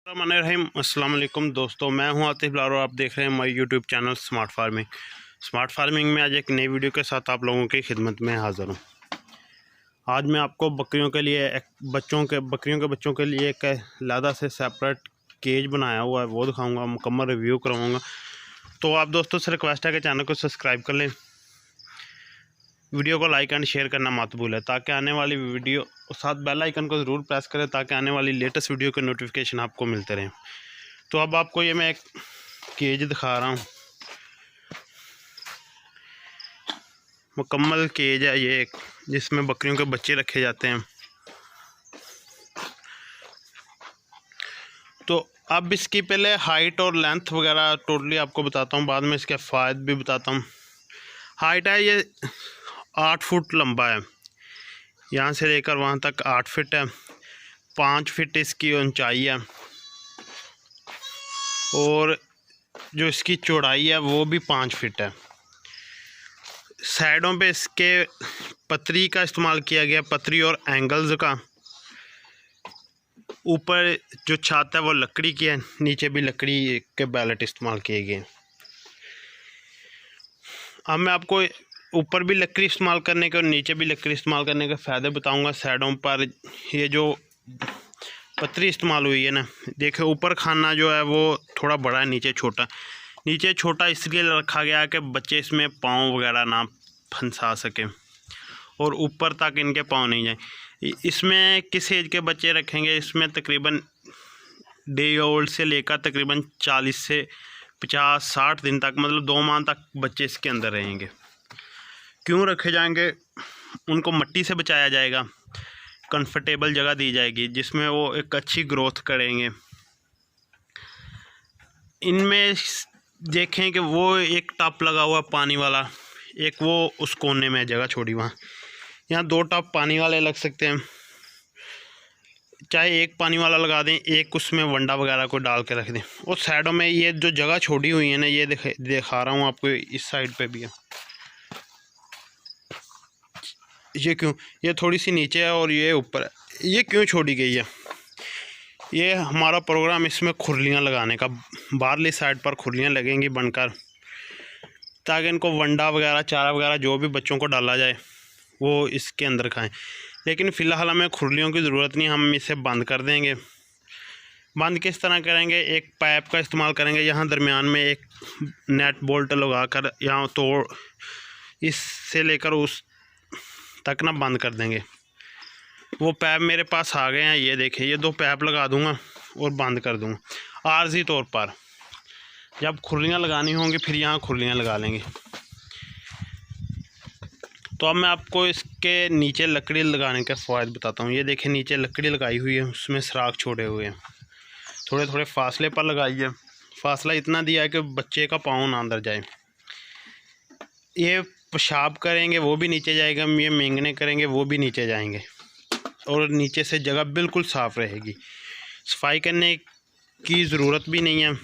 अस्सलाम वालेकुम दोस्तों, मैं हूं आतिफ लारो। आप देख रहे हैं my YouTube channel smart farming. Smart farming में आज एक नई वीडियो के साथ आप लोगों की खिदमत में हाज़िर हूं। आज मैं आपको बकरियों के बच्चों के लिए एक अलहदा से सेपरेट केज बनाया हुआ है, वो दिखाऊंगा, मुकम्मल रिव्यू करवाऊँगा। तो आप दोस्तों से रिक्वेस्ट है कि चैनल को सब्सक्राइब कर लें, वीडियो को लाइक एंड शेयर करना मत भूलें, ताकि आने वाली वीडियो और साथ बेल आइकन को ज़रूर प्रेस करें ताकि आने वाली लेटेस्ट वीडियो के नोटिफिकेशन आपको मिलते रहें। तो अब आपको ये मैं एक केज दिखा रहा हूँ, मुकम्मल केज है ये एक, जिसमें बकरियों के बच्चे रखे जाते हैं। तो अब इसकी पहले हाइट और लेंथ वगैरह टोटली आपको बताता हूँ, बाद में इसके फ़ायदे भी बताता हूँ। हाइट है ये 8 फुट लंबा है, यहाँ से लेकर वहाँ तक 8 फीट है। 5 फीट इसकी ऊंचाई है और जो इसकी चौड़ाई है वो भी 5 फीट है। साइडों पे इसके पतरी का इस्तेमाल किया गया, पतरी और एंगल्स का। ऊपर जो छत है वो लकड़ी की है, नीचे भी लकड़ी के बैलेट इस्तेमाल किए गए। अब मैं आपको ऊपर भी लकड़ी इस्तेमाल करने के और नीचे भी लकड़ी इस्तेमाल करने के फ़ायदे बताऊंगा। साइडों पर ये जो पतरी इस्तेमाल हुई है ना, देखिए ऊपर खाना जो है वो थोड़ा बड़ा है, नीचे छोटा। नीचे छोटा इसलिए रखा गया है कि बच्चे इसमें पाँव वगैरह ना फंसा सकें और ऊपर तक इनके पाँव नहीं जाए। इसमें किस एज के बच्चे रखेंगे, इसमें तकरीबन डे ओल्ड से लेकर तकरीबन 40 से 50-60 दिन तक, मतलब 2 माह तक बच्चे इसके अंदर रहेंगे। क्यों रखे जाएंगे? उनको मिट्टी से बचाया जाएगा, कंफर्टेबल जगह दी जाएगी जिसमें वो एक अच्छी ग्रोथ करेंगे। इनमें देखें कि वो एक टब लगा हुआ पानी वाला, एक वो उस कोने में जगह छोड़ी, वहाँ यहाँ 2 टब पानी वाले लग सकते हैं। चाहे एक पानी वाला लगा दें, एक उसमें वंडा वगैरह को डाल के रख दें। और साइडों में ये जो जगह छोड़ी हुई है ना, ये दिखा रहा हूँ आपको, इस साइड पे भी है। ये क्यों, ये थोड़ी सी नीचे है और ये ऊपर है, ये क्यों छोड़ी गई है? ये हमारा प्रोग्राम इसमें खुरलियाँ लगाने का, बाहरली साइड पर खुरलियाँ लगेंगी बनकर, ताकि इनको वंडा वगैरह, चारा वगैरह जो भी बच्चों को डाला जाए वो इसके अंदर खाएं। लेकिन फ़िलहाल हमें खुरलियों की ज़रूरत नहीं, हम इसे बंद कर देंगे। बंद किस तरह करेंगे? एक पाइप का इस्तेमाल करेंगे, यहाँ दरमियान में एक नेट बोल्ट लगा कर यहाँ तोड़, इससे लेकर उस तक ना बंद कर देंगे। वो पैप मेरे पास आ गए हैं, ये देखें, ये 2 पैप लगा दूंगा और बंद कर दूंगा। आर्जी तौर पर जब खुरलियाँ लगानी होंगी फिर यहाँ खुरलियाँ लगा लेंगे। तो अब मैं आपको इसके नीचे लकड़ी लगाने के फ़ायदे बताता हूँ। ये देखें, नीचे लकड़ी लगाई हुई है, उसमें सुराख छोड़े हुए हैं, थोड़े थोड़े फासले पर लगाई है। फासला इतना दिया है कि बच्चे का पाँव ना अंदर जाए। ये पेशाब करेंगे वो भी नीचे जाएगा, ये मेंगने करेंगे वो भी नीचे जाएंगे, और नीचे से जगह बिल्कुल साफ़ रहेगी। सफाई करने की ज़रूरत भी नहीं है।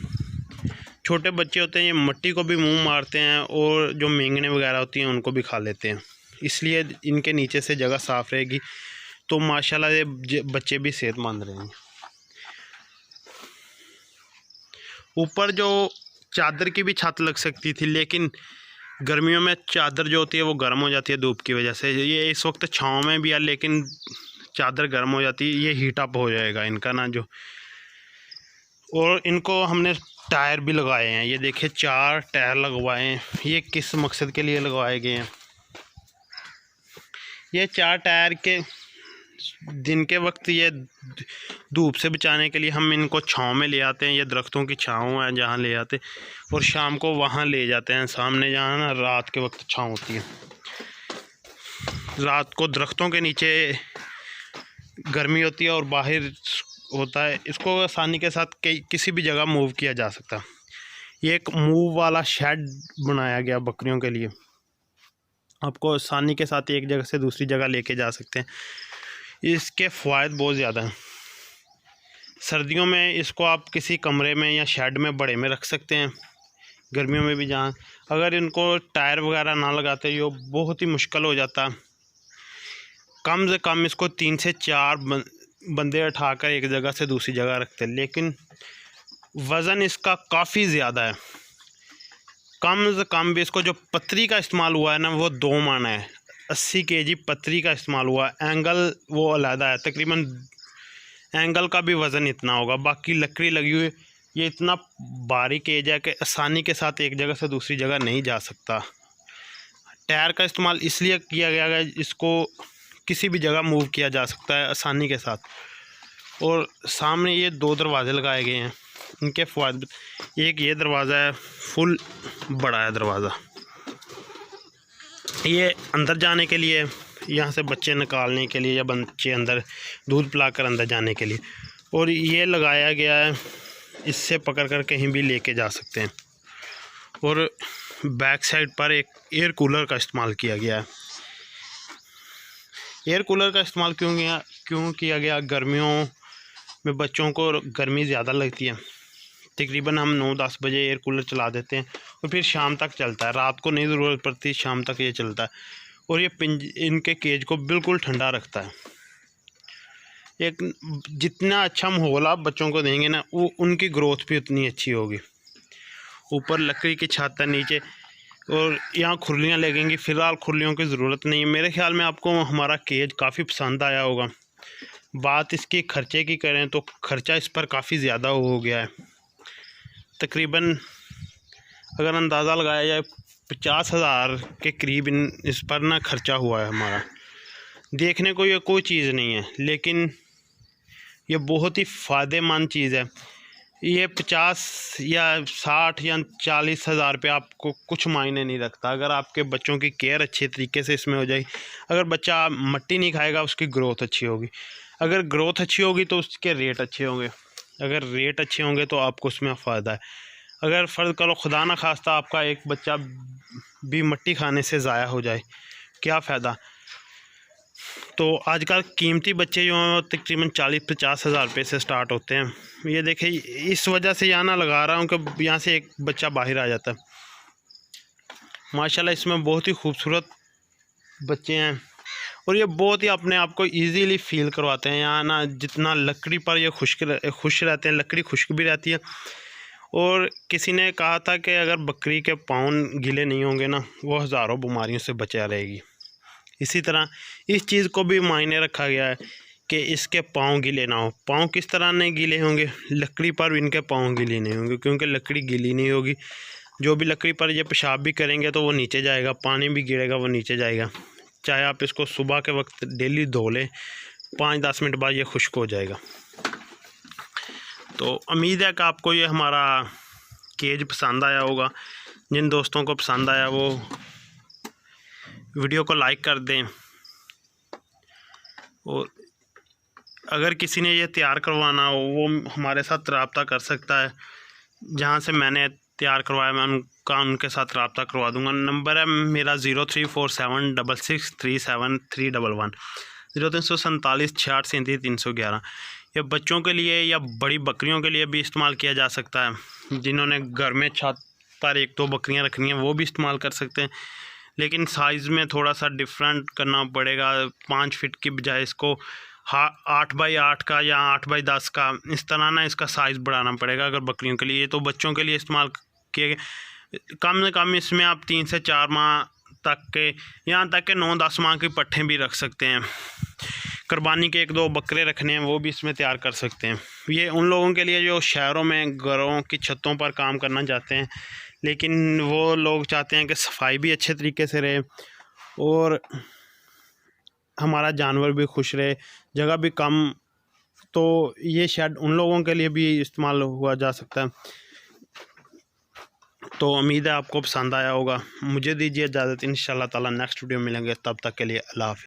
छोटे बच्चे होते हैं, ये मिट्टी को भी मुंह मारते हैं और जो मेंगने वगैरह होती हैं उनको भी खा लेते हैं, इसलिए इनके नीचे से जगह साफ़ रहेगी। तो माशाल्लाह ये बच्चे भी सेहतमंद रहेंगे। ऊपर जो चादर की भी छत लग सकती थी, लेकिन गर्मियों में चादर जो होती है वो गर्म हो जाती है धूप की वजह से। ये इस वक्त छाँव में भी है, लेकिन चादर गर्म हो जाती है, ये हीट अप हो जाएगा इनका ना जो। और इनको हमने टायर भी लगाए हैं, ये देखिए 4 टायर लगवाए हैं। ये किस मकसद के लिए लगवाए गए हैं? ये 4 टायर के दिन के वक्त ये धूप से बचाने के लिए हम इनको छाँव में ले आते हैं, ये दरख्तों की छाँव है जहाँ ले आते, और शाम को वहाँ ले जाते हैं सामने, जहाँ ना रात के वक्त छाँव होती है। रात को दरख्तों के नीचे गर्मी होती है और बाहर होता है, इसको आसानी के साथ किसी भी जगह मूव किया जा सकता है। ये एक मूव वाला शेड बनाया गया बकरियों के लिए, आपको आसानी के साथ एक जगह से दूसरी जगह लेके जा सकते हैं। इसके फ़ायदे बहुत ज़्यादा हैं। सर्दियों में इसको आप किसी कमरे में या शेड में बड़े में रख सकते हैं, गर्मियों में भी जहाँ, अगर इनको टायर वगैरह ना लगाते ये बहुत ही मुश्किल हो जाता। कम से कम इसको 3 से 4 बंदे उठाकर एक जगह से दूसरी जगह रखते हैं, लेकिन वज़न इसका काफ़ी ज़्यादा है। कम से कम भी इसको जो पतरी का इस्तेमाल हुआ है ना वो 2 मन है। 80 केजी पतरी का इस्तेमाल हुआ है। एंगल वो अलहदा है, तकरीबन एंगल का भी वज़न इतना होगा। बाकी लकड़ी लगी हुई, ये इतना बारीक एज है कि आसानी के साथ एक जगह से दूसरी जगह नहीं जा सकता। टायर का इस्तेमाल इसलिए किया गया है, इसको किसी भी जगह मूव किया जा सकता है आसानी के साथ। और सामने ये 2 दरवाज़े लगाए गए हैं। इनके फ़ायदे, एक ये दरवाज़ा है, फुल बड़ा है दरवाज़ा, ये अंदर जाने के लिए, यहाँ से बच्चे निकालने के लिए या बच्चे अंदर दूध पिलाकर अंदर जाने के लिए। और ये लगाया गया है, इससे पकड़ कर कहीं भी लेके जा सकते हैं। और बैक साइड पर एक एयर कूलर का इस्तेमाल किया गया है। एयर कूलर का इस्तेमाल क्यों किया गया? गर्मियों में बच्चों को गर्मी ज़्यादा लगती है। तकरीबन हम 9-10 बजे एयर कूलर चला देते हैं और फिर शाम तक चलता है। रात को नहीं ज़रूरत पड़ती, शाम तक ये चलता है। और ये इनके केज को बिल्कुल ठंडा रखता है। एक जितना अच्छा माहौल आप बच्चों को देंगे ना, वो उनकी ग्रोथ भी उतनी अच्छी होगी। ऊपर लकड़ी की छत है, नीचे और यहाँ खुरलियाँ लगेंगी। फ़िलहाल खुरलियों की ज़रूरत नहीं है। मेरे ख्याल में आपको हमारा केज काफ़ी पसंद आया होगा। बात इसके ख़र्चे की करें तो ख़र्चा इस पर काफ़ी ज़्यादा हो गया है। तकरीबन अगर अंदाज़ा लगाया जाए 50,000 के करीब इस पर ना ख़र्चा हुआ है हमारा। देखने को ये कोई चीज़ नहीं है, लेकिन ये बहुत ही फ़ायदेमंद चीज़ है। ये 50 या 60 या 40,000 रुपये आपको कुछ मायने नहीं रखता, अगर आपके बच्चों की केयर अच्छे तरीके से इसमें हो जाएगी। अगर बच्चा मट्टी नहीं खाएगा, उसकी ग्रोथ अच्छी होगी। अगर ग्रोथ अच्छी होगी तो उसके रेट अच्छे होंगे। अगर रेट अच्छे होंगे तो आपको उसमें फ़ायदा है। अगर फ़र्ज़ करो खुदा न खास्ता आपका एक बच्चा भी मट्टी खाने से ज़ाया हो जाए, क्या फ़ायदा? तो आजकल कीमती बच्चे जो हैं तकरीबन 40-50 हज़ार रुपये से स्टार्ट होते हैं। ये देखिए, इस वजह से यहाँ ना लगा रहा हूँ कि यहाँ से एक बच्चा बाहर आ जाता है। माशाल्लाह इसमें बहुत ही खूबसूरत बच्चे हैं और ये बहुत ही अपने आप को इजीली फील करवाते हैं। यहाँ ना जितना लकड़ी पर ये खुश रहते हैं, लकड़ी खुश्क भी रहती है। और किसी ने कहा था कि अगर बकरी के पाँव गीले नहीं होंगे ना, वो हज़ारों बीमारियों से बचा रहेगी। इसी तरह इस चीज़ को भी मायने रखा गया है कि इसके पाँव गीले ना हो। पाँव किस तरह नहीं गीले होंगे? लकड़ी पर इनके पाँव गीले नहीं होंगे, क्योंकि लकड़ी गीली नहीं होगी। जो भी लकड़ी पर ये पेशाब भी करेंगे तो वो नीचे जाएगा, पानी भी गिरेगा वो नीचे जाएगा। चाहे आप इसको सुबह के वक्त डेली धो लें, 5-10 मिनट बाद ये खुश्क हो जाएगा। तो उम्मीद है कि आपको ये हमारा केज पसंद आया होगा। जिन दोस्तों को पसंद आया वो वीडियो को लाइक कर दें। और अगर किसी ने ये तैयार करवाना हो वो हमारे साथ रब्ता कर सकता है। जहाँ से मैंने तैयार करवाया मैं उनके साथ रब्ता करवा दूँगा। नंबर है मेरा 0347663731 0347 66 311। ये बच्चों के लिए या बड़ी बकरियों के लिए भी इस्तेमाल किया जा सकता है। जिन्होंने घर में छत पर 1-2 बकरियां रखनी हैं वो भी इस्तेमाल कर सकते हैं, लेकिन साइज़ में थोड़ा सा डिफरेंट करना पड़ेगा। 5 फीट की बजाय इसको 8x8 का या 8x10 का, इस तरह ना इसका साइज़ बढ़ाना पड़ेगा अगर बकरियों के लिए। तो बच्चों के लिए इस्तेमाल किए गए, कम से कम इसमें आप 3 से 4 माह तक के, यहाँ तक के 9-10 माह के पट्ठे भी रख सकते हैं। कुर्बानी के 1-2 बकरे रखने हैं वो भी इसमें तैयार कर सकते हैं। ये उन लोगों के लिए जो शहरों में घरों की छतों पर काम करना चाहते हैं, लेकिन वो लोग चाहते हैं कि सफाई भी अच्छे तरीके से रहे और हमारा जानवर भी खुश रहे, जगह भी कम। तो ये शेड उन लोगों के लिए भी इस्तेमाल हुआ जा सकता है। तो उम्मीद है आपको पसंद आया होगा। मुझे दीजिए इजाज़त, इंशाल्लाह ताला नेक्स्ट वीडियो मिलेंगे। तब तक के लिए अल्लाह हाफ़िज़।